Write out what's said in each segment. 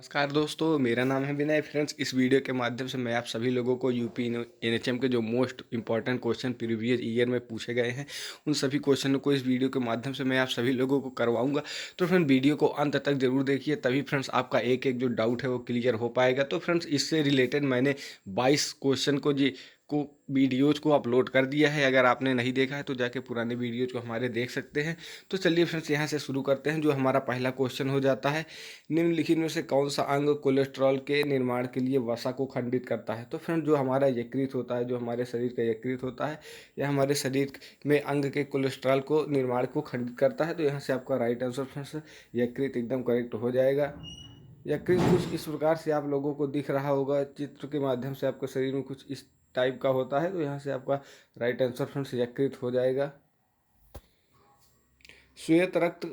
नमस्कार दोस्तों, मेरा नाम है विनय। फ्रेंड्स, इस वीडियो के माध्यम से मैं आप सभी लोगों को यूपी एनएचएम के जो most important question previous year में पूछे गए हैं उन सभी क्वेश्चनों को इस वीडियो के माध्यम से मैं आप सभी लोगों को करवाऊंगा। तो फ्रेंड, वीडियो को अंत तक जरूर देखिए, तभी फ्रेंड्स आपका एक एक जो डाउट है वो क्लियर हो पाएगा। तो फ्रेंड्स, इससे रिलेटेड मैंने 22 क्वेश्चन को वीडियोज़ को अपलोड कर दिया है। अगर आपने नहीं देखा है तो जाके पुराने वीडियोज़ को हमारे देख सकते हैं। तो चलिए फ्रेंड्स, यहाँ से शुरू करते हैं। जो हमारा पहला क्वेश्चन हो जाता है, निम्नलिखित में से कौन सा अंग कोलेस्ट्रॉल के निर्माण के लिए वसा को खंडित करता है। तो फ्रेंड, जो हमारा यकृत होता है, जो हमारे शरीर का यकृत होता है, यह हमारे शरीर में अंग के कोलेस्ट्रॉल को निर्माण को खंडित करता है। तो यहाँ से आपका राइट आंसर फ्रेंड्स यकृत एकदम करेक्ट हो जाएगा। यकृत कुछ इस प्रकार से आप लोगों को दिख रहा होगा चित्र के माध्यम से, आपके शरीर में कुछ इस टाइप का होता है। तो यहाँ से आपका राइट आंसर फ्रेंड्स यकृत हो जाएगा। श्वेत रक्त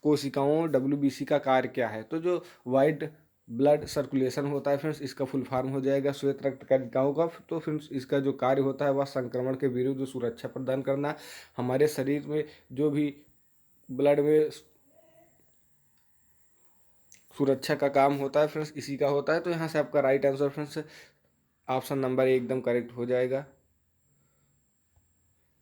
कोशिकाओं WBC का कार्य क्या है। तो जो वाइट ब्लड सर्कुलेशन होता है फ्रेंड्स, इसका फुल फॉर्म हो जाएगा श्वेत रक्त कणिकाओं का। तो फ्रेंड्स, इसका जो कार्य होता है वह संक्रमण के विरुद्ध सुरक्षा प्रदान करना। हमारे शरीर में जो भी ब्लड में सुरक्षा का काम होता है फ्रेंड्स, इसी का होता है। तो यहाँ से आपका right answer friends option number 1 एकदम करेक्ट हो जाएगा।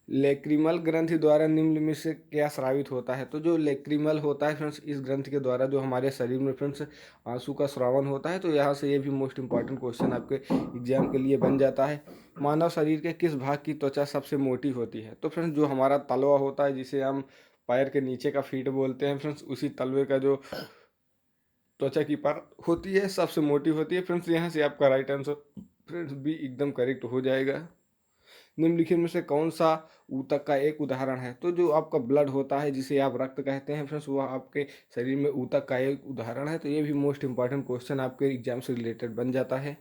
लेक्रिमल ग्रंथि द्वारा निम्न में से क्या स्रावित होता है। तो जो लेक्रिमल होता है फ्रेंड्स, इस ग्रंथि के द्वारा जो हमारे शरीर में फ्रेंड्स आंसू का स्रावन होता है। तो यहाँ से ये भी मोस्ट इंपॉर्टेंट क्वेश्चन आपके एग्जाम के लिए बन जाता है। मानव शरीर के किस भाग की त्वचा सबसे मोटी होती है। तो फ्रेंड्स, जो हमारा तलवा होता है, जिसे हम पैर के नीचे का फीट बोलते हैं फ्रेंड्स, उसी तलवे का जो त्वचा की परत होती है सबसे मोटी होती है। फ्रेंड्स, यहाँ से आपका राइट आंसर फ्रेंड्स भी एकदम करेक्ट हो जाएगा। निम्नलिखित में से कौन सा ऊतक का एक उदाहरण है। तो जो आपका ब्लड होता है, जिसे आप रक्त कहते हैं फ्रेंड्स, वह आपके शरीर में ऊतक का एक उदाहरण है। तो ये भी मोस्ट इंपॉर्टेंट क्वेश्चन आपके एग्जाम से रिलेटेड बन जाता है।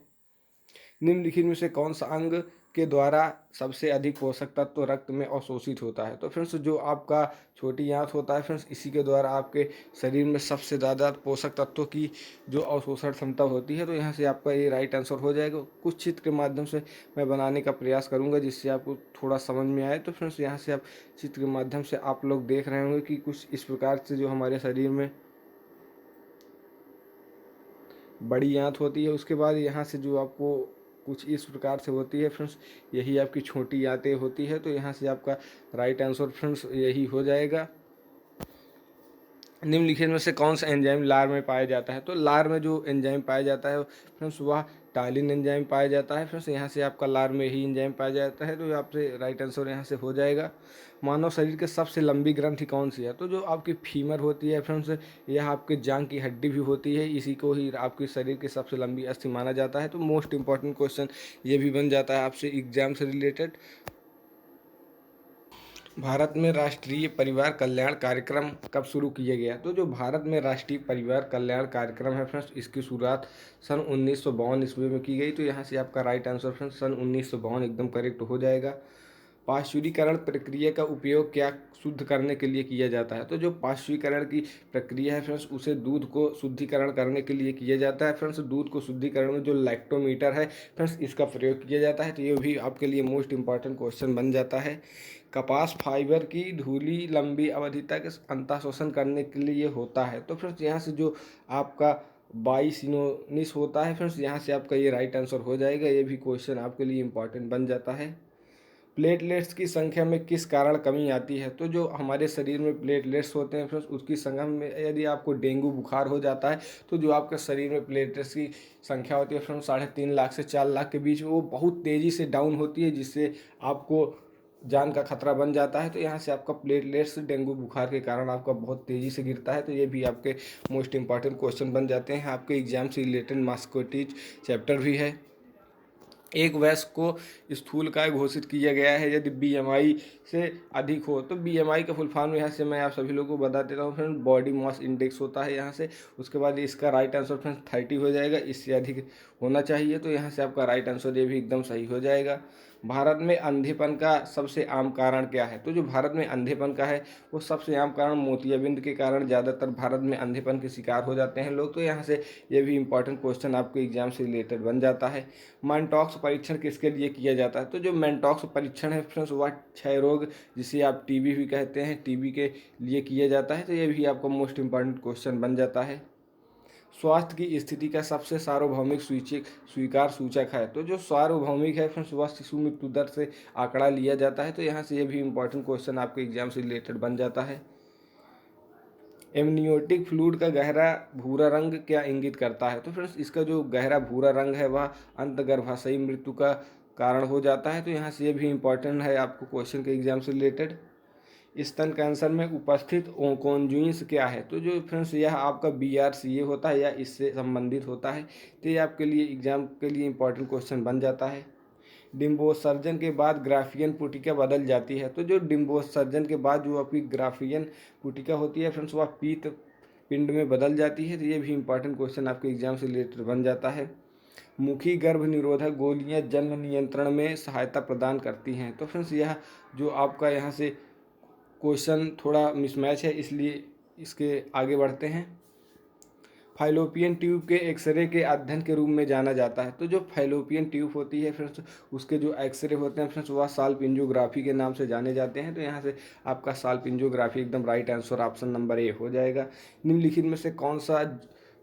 निम्नलिखित में से कौन सा अंग के द्वारा सबसे अधिक पोषक तत्व रक्त में अवशोषित होता है। तो फ्रेंड्स, जो आपका छोटी आंत होता है फ्रेंड्स, इसी के द्वारा आपके शरीर में सबसे ज़्यादा पोषक तत्वों की जो अवशोषण क्षमता होती है। तो यहाँ से आपका ये राइट आंसर हो जाएगा। कुछ चित्र के माध्यम से मैं बनाने का प्रयास करूँगा जिससे आपको थोड़ा समझ में आए। तो फ्रेंड्स, यहाँ से आप चित्र के माध्यम से आप लोग देख रहे होंगे कि कुछ इस प्रकार से जो हमारे शरीर में बड़ी आंत होती है, उसके बाद यहाँ से जो आपको कुछ इस प्रकार से होती है फ्रेंड्स, यही आपकी छोटी आंतें होती है। तो यहाँ से आपका राइट आंसर फ्रेंड्स यही हो जाएगा। निम्नलिखित में से कौन सा एंजाइम लार में पाया जाता है। तो लार में जो एंजाइम पाया जाता है फ्रेंड्स, वह टालिन एंजाइम पाया जाता है। फ्रेंड्स, यहाँ से आपका लार में ही एंजाइम पाया जाता है। तो आपसे राइट आंसर यहाँ से हो जाएगा। मानव शरीर के सबसे लंबी ग्रंथि कौन सी है। तो जो आपकी फीमर होती है फ्रेंड्स, यह आपके जांग की हड्डी भी होती है। इसी को ही आपके शरीर की सबसे लंबी अस्थि माना जाता है। तो मोस्ट इंपॉर्टेंट क्वेश्चन ये भी बन जाता है आपसे एग्जाम से रिलेटेड। भारत में राष्ट्रीय परिवार कल्याण कार्यक्रम कब शुरू किया गया। तो जो भारत में राष्ट्रीय परिवार कल्याण कार्यक्रम है फ्रेंड्स, इसकी शुरुआत सन 1952 ईस्वी में की गई। तो यहाँ से आपका राइट आंसर फ्रेंड्स सन 1952 एकदम करेक्ट हो जाएगा। पाश्चुरीकरण प्रक्रिया का उपयोग क्या शुद्ध करने के लिए किया जाता है। तो जो पाश्चुरीकरण की प्रक्रिया है फ्रेंड्स, उसे दूध को शुद्धिकरण करने के लिए किया जाता है। फ्रेंड्स, दूध को शुद्धिकरण में जो लैक्टोमीटर है फ्रेंड्स, इसका प्रयोग किया जाता है। तो ये भी आपके लिए मोस्ट इंपॉर्टेंट क्वेश्चन बन जाता है। कपास फाइबर की धुली लंबी अवधि तक अंतःशोषण करने के लिए होता है। तो फ्रेंड्स, यहाँ से जो आपका बाइसिनोसिस होता है फ्रेंड्स, यहाँ से आपका ये राइट आंसर हो जाएगा। ये भी क्वेश्चन आपके लिए इंपॉर्टेंट बन जाता है। प्लेटलेट्स की संख्या में किस कारण कमी आती है। तो जो हमारे शरीर में प्लेटलेट्स होते हैं फ्रेंड्स, उसकी संख्या में यदि आपको डेंगू बुखार हो जाता है, तो जो आपके शरीर में प्लेटलेट्स की संख्या होती है फ्रेंड्स 3.5 लाख से 4 लाख के बीच में, वो बहुत तेज़ी से डाउन होती है, जिससे आपको जान का खतरा बन जाता है। तो यहाँ से आपका प्लेटलेट्स डेंगू बुखार के कारण आपका बहुत तेज़ी से गिरता है। तो ये भी आपके मोस्ट इंपॉर्टेंट क्वेश्चन बन जाते हैं। आपके एग्जाम से रिलेटेड मास्कोटीज चैप्टर भी है। एक वयस्क को स्थूलकाय घोषित किया गया है यदि बीएमआई से अधिक हो। तो बीएमआई का फुल फॉर्म यहाँ से मैं आप सभी लोगों को बता देता हूँ फ्रेंड, बॉडी मास इंडेक्स होता है यहाँ से। उसके बाद इसका राइट आंसर फ्रेंड 30 हो जाएगा, इससे अधिक होना चाहिए। तो यहाँ से आपका राइट आंसर ये भी एकदम सही हो जाएगा। भारत में अंधेपन का सबसे आम कारण क्या है। तो जो भारत में अंधेपन का है, वो सबसे आम कारण मोतियाबिंद के कारण ज़्यादातर भारत में अंधेपन के शिकार हो जाते हैं लोग। तो यहाँ से ये भी इंपॉर्टेंट क्वेश्चन आपके एग्जाम से रिलेटेड बन जाता है। मैनटॉक्स परीक्षण किसके लिए किया जाता है। तो जो मैनटॉक्स परीक्षण है फ्रेंड्स, वह क्षय रोग, जिसे आप टीबी भी कहते हैं, टीबी के लिए किया जाता है। तो ये भी आपका मोस्ट इंपॉर्टेंट क्वेश्चन बन जाता है। स्वास्थ्य की स्थिति का सबसे सार्वभौमिक स्वीकार सूचक है। तो जो सार्वभौमिक है फ्रेंड्स वह शिशु मृत्यु दर से आंकड़ा लिया जाता है। तो यहाँ से ये भी इंपॉर्टेंट क्वेश्चन आपके एग्जाम से रिलेटेड बन जाता है। एमनियोटिक फ्लूइड का गहरा भूरा रंग क्या इंगित करता है? तो फ्रेंड्स इसका जो गहरा भूरा रंग है वह अंतर्गर्भाशयी मृत्यु का कारण हो जाता है। तो यहाँ से ये भी इंपॉर्टेंट है आपको क्वेश्चन के एग्जाम से रिलेटेड। स्तन कैंसर में उपस्थित ओंकोन्जुइंस क्या है? तो जो फ्रेंड्स यह आपका BRCA होता है या इससे संबंधित होता है। तो ये आपके लिए एग्जाम के लिए इंपॉर्टेंट क्वेश्चन बन जाता है। डिम्बोत्सर्जन के बाद ग्राफियन पुटिका बदल जाती है। तो जो डिम्बोत्सर्जन के बाद जो आपकी ग्राफियन पुटिका होती है फ्रेंड्स वह पीत पिंड में बदल जाती है। तो ये भी इंपॉर्टेंट क्वेश्चन आपके एग्जाम से रिलेटेड बन जाता है। मुखी गर्भ निरोधक गोलियां जन्म नियंत्रण में सहायता प्रदान करती हैं। तो फ्रेंड्स यह जो आपका यहाँ से क्वेश्चन थोड़ा मिसमैच है, इसलिए इसके आगे बढ़ते हैं। फाइलोपियन ट्यूब के एक्सरे के अध्ययन के रूप में जाना जाता है। तो जो फाइलोपियन ट्यूब होती है फ्रेंड्स उसके जो एक्सरे होते हैं फ्रेंड्स वह साल्पिंजोग्राफी के नाम से जाने जाते हैं। तो यहाँ से आपका साल्पिंजोग्राफी एकदम right answer option number A हो जाएगा। निम्नलिखित में से कौन सा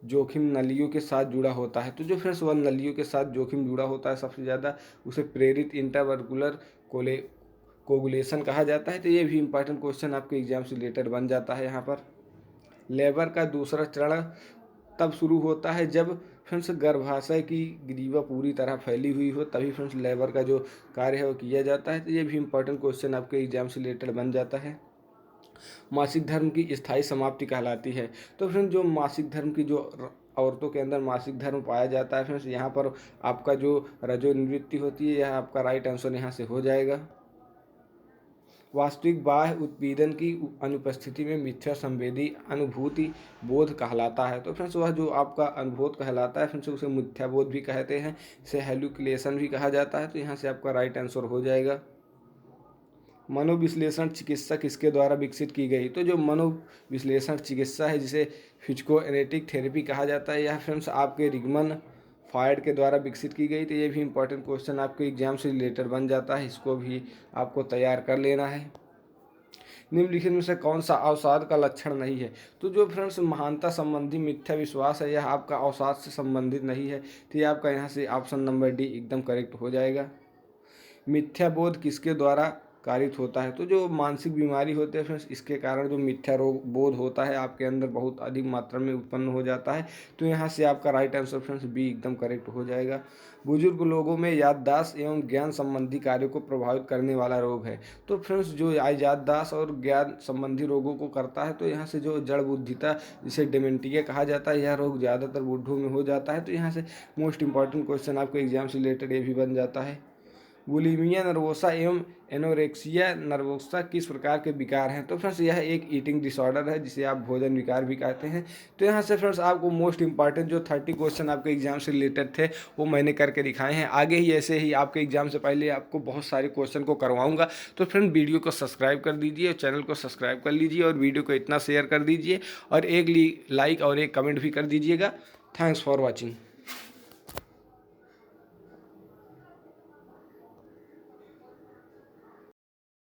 जोखिम नलियों के साथ जुड़ा होता है? तो जो फ्रेंड्स वह नलियों के साथ जोखिम जुड़ा होता है सबसे ज़्यादा उसे प्रेरित इंट्रावर्कुलर कोगुलेशन कहा जाता है। तो ये भी इंपॉर्टेंट क्वेश्चन आपके एग्जाम से रिलेटेड बन जाता है। यहाँ पर लेबर का दूसरा चरण तब शुरू होता है जब फ्रेंड्स गर्भाशय की ग्रीवा पूरी तरह फैली हुई हो, तभी फ्रेंड्स लेबर का जो कार्य है वो किया जाता है। तो ये भी इंपॉर्टेंट क्वेश्चन आपके एग्जाम से रिलेटेड बन जाता है। मासिक धर्म की स्थायी समाप्ति कहलाती है। तो फ्रेंड्स जो मासिक धर्म की जो औरतों के अंदर मासिक धर्म पाया जाता है फ्रेंड्स यहाँ पर आपका जो रजोनिवृत्ति होती है यह आपका राइट आंसर यहाँ से हो जाएगा। वास्तविक बाह्य उत्पीड़न की अनुपस्थिति में मिथ्या संवेदी अनुभूति बोध कहलाता है। तो फ्रेंड्स वह जो आपका अनुभूत कहलाता है फ्रेंड्स उसे मिथ्या बोध भी कहते हैं, इसे हेलुसिनेशन भी कहा जाता है। तो यहाँ से आपका राइट आंसर हो जाएगा। मनोविश्लेषण चिकित्सा किसके द्वारा विकसित की गई? तो जो मनोविश्लेषण चिकित्सा है जिसे फिजिकोएनेटिक थेरेपी कहा जाता है यह फ्रेंड्स आपके रिगमन फ्रॉयड के द्वारा विकसित की गई। तो ये भी इंपॉर्टेंट क्वेश्चन आपके एग्जाम से रिलेटेड बन जाता है, इसको भी आपको तैयार कर लेना है। निम्नलिखित में से कौन सा अवसाद का लक्षण नहीं है? तो जो फ्रेंड्स महानता संबंधी मिथ्या विश्वास है यह आपका अवसाद से संबंधित नहीं है। तो ये आपका यहाँ से ऑप्शन नंबर डी एकदम करेक्ट हो जाएगा। मिथ्या बोध किसके द्वारा कारित होता है? तो जो मानसिक बीमारी होते हैं फ्रेंड्स इसके कारण जो मिथ्या रोग बोध होता है आपके अंदर बहुत अधिक मात्रा में उत्पन्न हो जाता है। तो यहाँ से आपका राइट आंसर फ्रेंड्स बी एकदम करेक्ट हो जाएगा। बुजुर्ग लोगों में याददाश्त एवं ज्ञान संबंधी कार्यों को प्रभावित करने वाला रोग है। तो फ्रेंड्स जो याददाश्त और ज्ञान संबंधी रोगों को करता है तो यहाँ से जो जड़ बुद्धिता जिसे डेमेंटिया कहा जाता है यह रोग ज़्यादातर बूढ़ों में हो जाता है। तो यहाँ से मोस्ट इंपॉर्टेंट क्वेश्चन आपको एग्जाम से रिलेटेड ये भी बन जाता है। बुलिमिया नर्वोसा एवं एनोरेक्सिया नर्वोसा किस प्रकार के विकार हैं? तो फ्रेंड्स यह एक ईटिंग डिसऑर्डर है जिसे आप भोजन विकार भी कहते हैं। तो यहाँ से फ्रेंड्स आपको मोस्ट इंपॉर्टेंट जो 30 क्वेश्चन आपके एग्जाम से रिलेटेड थे वो मैंने करके दिखाए हैं। आगे ही ऐसे ही आपके एग्जाम से पहले आपको बहुत सारे क्वेश्चन को करवाऊंगा। तो फ्रेंड वीडियो को सब्सक्राइब कर दीजिए और चैनल को सब्सक्राइब कर लीजिए और वीडियो को इतना शेयर कर दीजिए और एक लाइक और एक कमेंट भी कर दीजिएगा। Thanks for watching.